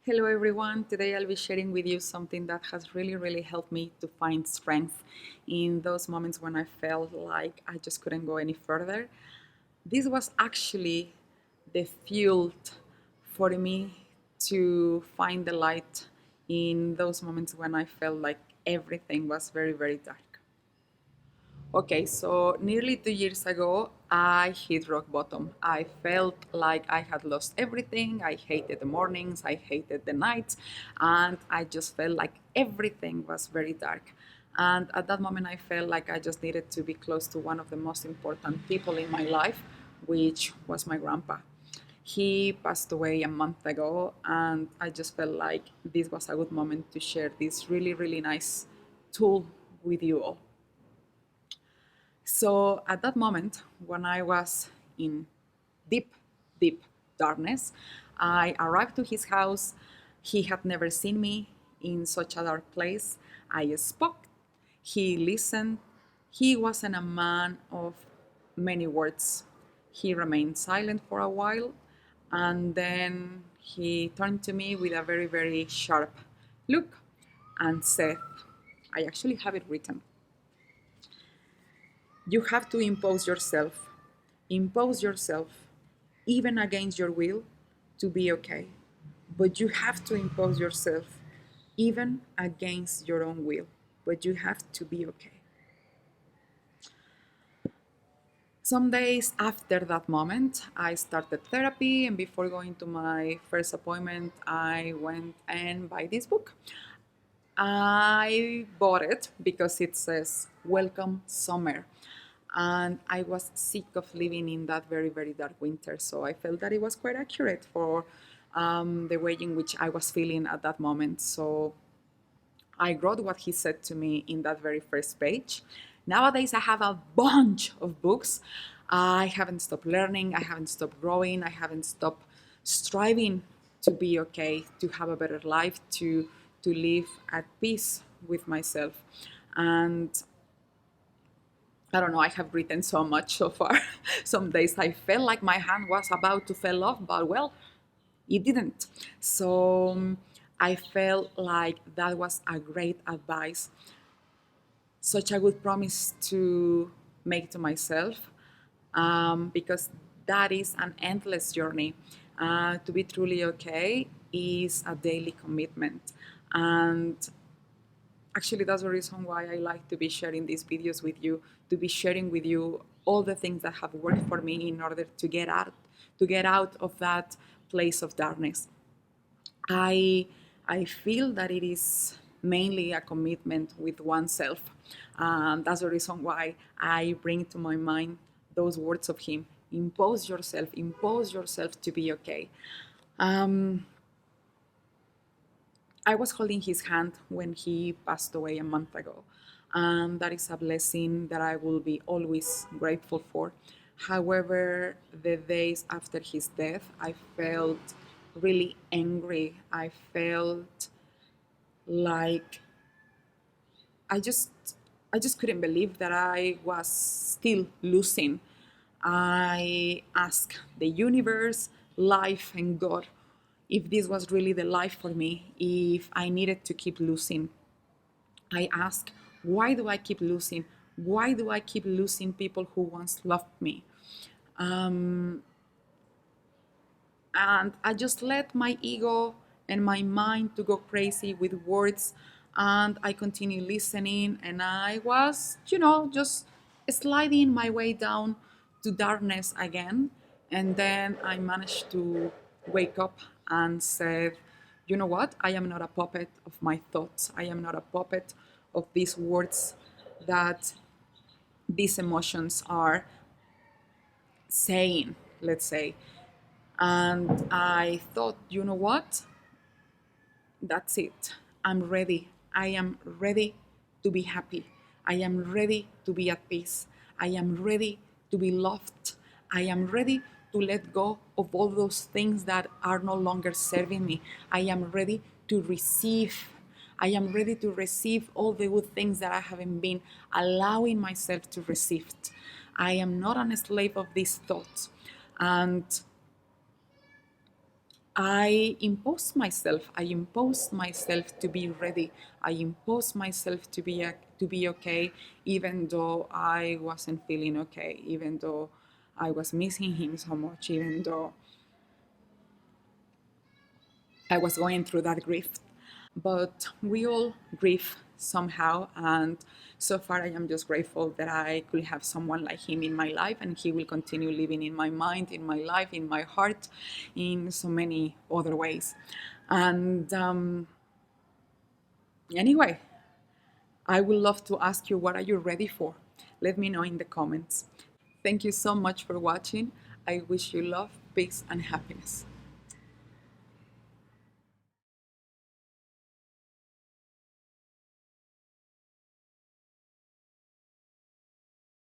Hello everyone. Today I'll be sharing with you something that has really helped me to find strength in those moments when I felt like I just couldn't go any further. This was actually the fuel for me to find the light in those moments when I felt like everything was very dark. Okay, so nearly 2 years ago, I hit rock bottom. I felt like I had lost everything. I hated the mornings, I hated the nights, and I just felt like everything was very dark. And at that moment, I felt like I just needed to be close to one of the most important people in my life, which was my grandpa. He passed away a month ago, and I just felt like this was a good moment to share this really nice tool with you all. So at that moment, when I was in deep darkness, I arrived to his house. He had never seen me in such a dark place. I spoke. He listened. He wasn't a man of many words. He remained silent for a while, and then he turned to me with a very sharp look and said, I actually have it written. You have to impose yourself, even against your will, to be okay. But you have to impose yourself, even against your own will. But you have to be okay. Some days after that moment, I started therapy, and before going to my first appointment, I went and buy this book. I bought it because it says Welcome Summer. And I was sick of living in that very dark winter. So I felt that it was quite accurate for the way in which I was feeling at that moment. So I wrote what he said to me in that very first page. Nowadays, I have a bunch of books. I haven't stopped learning, I haven't stopped growing, I haven't stopped striving to be okay, to have a better life, to live at peace with myself. And I don't know, I have written so much so far. Some days I felt like my hand was about to fall off, but well, it didn't. So I felt like that was a great advice, such a good promise to make to myself, because that is an endless journey. To be truly okay is a daily commitment. And actually, that's the reason why I like to be sharing these videos with you, to be sharing with you all the things that have worked for me in order to get out of that place of darkness. I I feel that it is mainly a commitment with oneself. That's the reason why I bring to my mind those words of him. Impose yourself to be okay. Um, I was holding his hand when he passed away a month ago. And that is a blessing that I will be always grateful for. However, the days after his death, I felt really angry. I felt like I just I just couldn't believe that I was still losing. I asked the universe, life, and God if this was really the life for me, if I needed to keep losing. I asked, why do I keep losing? Why do I keep losing people who once loved me? And I just let my ego and my mind to go crazy with words, and I continued listening, and I was, just sliding my way down to darkness again. And then I managed to wake up and said, you know what? I am not a puppet of my thoughts. I am not a puppet of these words that these emotions are saying, let's say. And I thought, you know what? That's it. I'm ready. I am ready to be happy. I am ready to be at peace. I am ready to be loved. I am ready to let go of all those things that are no longer serving me. I am ready to receive. I am ready to receive all the good things that I haven't been allowing myself to receive. I am not a slave of these thoughts. And I imposed myself to be ready. I imposed myself to be okay, even though I wasn't feeling okay, even though I was missing him so much, even though I was going through that grief. But we all grieve somehow, and so far I am just grateful that I could have someone like him in my life, and he will continue living in my mind, in my life, in my heart, in so many other ways. And anyway, I would love to ask you, what are you ready for? Let me know in the comments. Thank you so much for watching. I wish you love, peace, and happiness.